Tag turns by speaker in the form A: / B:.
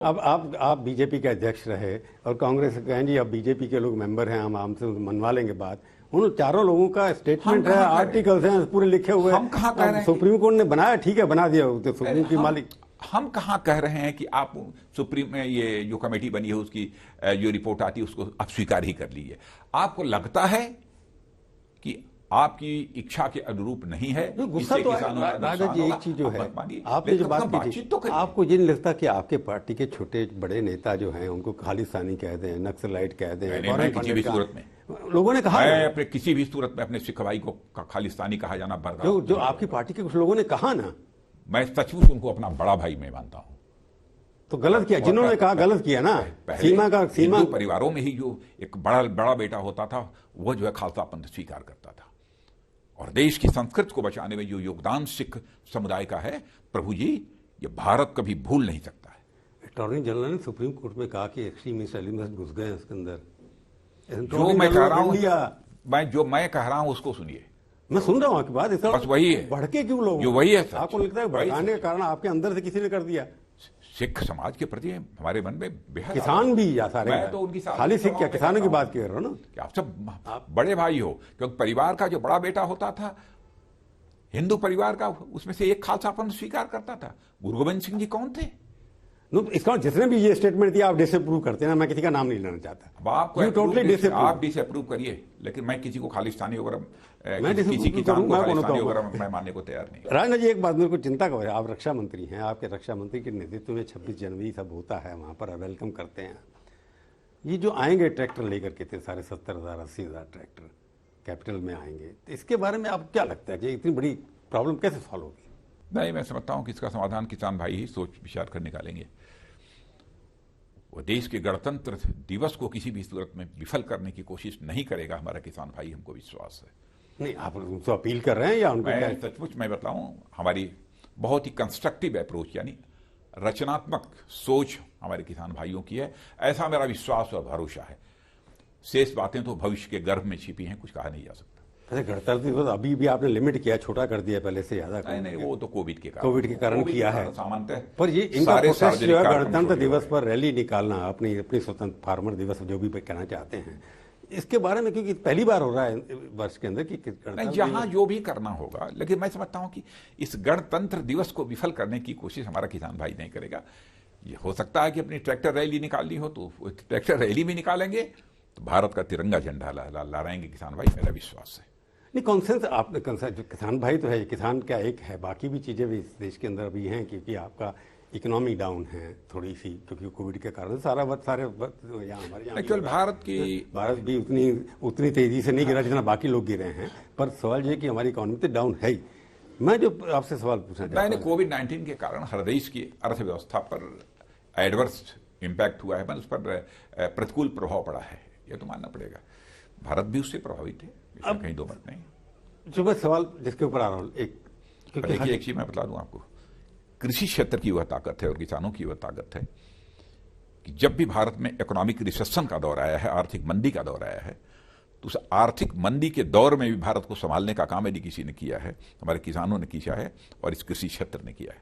A: आप बीजेपी के अध्यक्ष रहे और कांग्रेस कहें जी अब बीजेपी के लोग मेंबर हैं, हम हमसे मनवा लेंगे बात। उन चारों लोगों का स्टेटमेंट है, आर्टिकल्स हैं पूरे लिखे हुए।
B: हम कहाँ कह रहे हैं
A: सुप्रीम कोर्ट ने बनाया, ठीक है बना दिया, तो सुप्रीम की मालिक।
B: हम कहाँ कह रहे हैं कि आप सुप्रीम में ये जो कमेटी बनी है उसकी जो रिपोर्ट आती है उसको आप स्वीकार ही कर लीजिए। आपको लगता है कि आपकी इच्छा के अनुरूप नहीं है,
A: गुस्सा तो राजा जी एक चीज जो है, आपने जो बात की थी, आपको ये नहीं लगता कि आपके पार्टी के छोटे बड़े नेता जो हैं उनको खालिस्तानी कह दें, नक्सलाइट कह दें?
B: किसी भी सूरत में
A: लोगों ने कहा,
B: मैं अपने किसी भी सूरत में अपने सिख भाई को खालिस्तानी कहा जाना बर्दाश्त
A: जो आपकी पार्टी के कुछ लोगों ने कहा ना,
B: मैं सचमुच उनको अपना बड़ा भाई मैं मानता हूं।
A: तो गलत किया जिन्होंने कहा, गलत किया ना। सीमा
B: परिवारों में ही जो एक बड़ा बेटा होता था वो जो है खालसा पंथ स्वीकार करता था, और देश की संस्कृति को बचाने में जो योगदान सिख समुदाय का है, प्रभु जी ये भारत कभी भूल नहीं सकता है।
A: अटॉर्नी जनरल ने सुप्रीम कोर्ट में कहा कि एक्सट्रीमिस्ट एलिमेंट्स घुस गए उसके अंदर।
B: जो मैं कह रहा हूं उसको सुनिए।
A: मैं सुन रहा हूं आपकी बात,
B: बस वही है।
A: भड़के क्यों लोग?
B: जो वही है,
A: आपको लगता है भड़काने का कारण आपके अंदर से किसी ने कर दिया?
B: सिख समाज के प्रति हमारे मन में बेहद,
A: किसान भी या सारे,
B: मैं तो उनकी
A: खाली सिख क्या, किसानों की बात कर रहा हूं ना
B: कि आप सब बड़े भाई हो। क्योंकि परिवार का जो बड़ा बेटा होता था हिंदू परिवार का, उसमें से एक खालसा पंथ स्वीकार करता था। गुरु गोविंद सिंह जी कौन थे?
A: इसका जिसने भी ये स्टेटमेंट दिया आप डिसअप्रूव करते हैं ना, मैं किसी का नाम नहीं लेना चाहता।
B: अब आप डिसअप्रूव करिए, लेकिन मैं किसी को खालिस्तानी वगैरह, किसी किसान को खालिस्तानी वगैरह मैं मानने को तैयार नहीं।
A: राजना जी एक बात मेरे को चिंता का है, आप रक्षा मंत्री हैं, आपके रक्षा मंत्री के नेतृत्व में 26 जनवरी सब होता है, वहां पर वेलकम करते हैं। ये जो आएंगे ट्रैक्टर लेकर के थे, साढ़े 70,000 80,000 ट्रैक्टर कैपिटल में आएंगे, तो इसके बारे में आप क्या लगता है कि इतनी बड़ी प्रॉब्लम कैसे सॉल्व होगी?
B: नहीं, मैं समझता हूं कि इसका समाधान किसान भाई ही सोच विचार कर निकालेंगे। वो देश के गणतंत्र दिवस को किसी भी सूरत में विफल करने की कोशिश नहीं करेगा हमारा किसान भाई, हमको विश्वास है।
A: नहीं, आप उनको अपील कर रहे हैं या उनको?
B: मैं सचमुच मैं बताऊं, हमारी बहुत ही कंस्ट्रक्टिव अप्रोच यानी रचनात्मक सोच हमारे किसान भाइयों की है, ऐसा मेरा विश्वास और भरोसा है। शेष बातें तो भविष्य के गर्भ में छिपी हैं, कुछ कहा नहीं जा सकता।
A: गणतंत्र दिवस अभी भी आपने लिमिट किया, छोटा कर दिया पहले से ज्यादा?
B: नहीं, वो तो कोविड के
A: कारण किया है
B: सामान्यतः।
A: पर ये इनका प्रोसेस जो है गणतंत्र दिवस पर रैली निकालना, अपनी स्वतंत्र फार्मर दिवस जो भी कहना चाहते हैं, इसके बारे में, क्योंकि पहली बार हो रहा है वर्ष के अंदर कि
B: जहां जो भी करना होगा, लेकिन मैं समझता हूं कि इस गणतंत्र दिवस को विफल करने की कोशिश हमारा किसान भाई नहीं करेगा। ये हो सकता है कि अपनी ट्रैक्टर रैली निकालनी हो तो ट्रैक्टर रैली भी निकालेंगे, तो भारत का तिरंगा झंडा लहराएंगे किसान भाई, मेरा विश्वास है।
A: नहीं, कॉन्सेंस आपने जो किसान भाई तो है, किसान क्या एक है, बाकी भी चीजें भी इस देश के अंदर अभी हैं, क्योंकि आपका इकोनॉमी डाउन है थोड़ी सी, क्योंकि कोविड के कारण सारे यहाँ हमारे
B: यहाँ भारत भी
A: उतनी तेजी से नहीं गिरा जितना बाकी लोग गिरे हैं। पर सवाल ये कि हमारी इकोनॉमी तो डाउन है ही। मैं जो आपसे सवाल पूछना चाहता हूं,
B: कोविड-19 के कारण हर देश की अर्थव्यवस्था पर एडवर्स इम्पैक्ट हुआ है, उस पर प्रतिकूल प्रभाव पड़ा है, यह तो मानना पड़ेगा। भारत भी उससे प्रभावित है, इसमें कहीं दो मत नहीं।
A: जो मैं सवाल जिसके ऊपर आ रहा हूँ, एक
B: चीज मैं बता दूं आपको, कृषि क्षेत्र की वह ताकत है और किसानों की वह ताकत है कि जब भी भारत में इकोनॉमिक रिसेशन का दौर आया है, आर्थिक मंदी का दौर आया है, तो उस आर्थिक मंदी के दौर में भी भारत को संभालने का काम यदि किसी ने किया है, हमारे किसानों ने किया है और इस कृषि क्षेत्र ने किया है।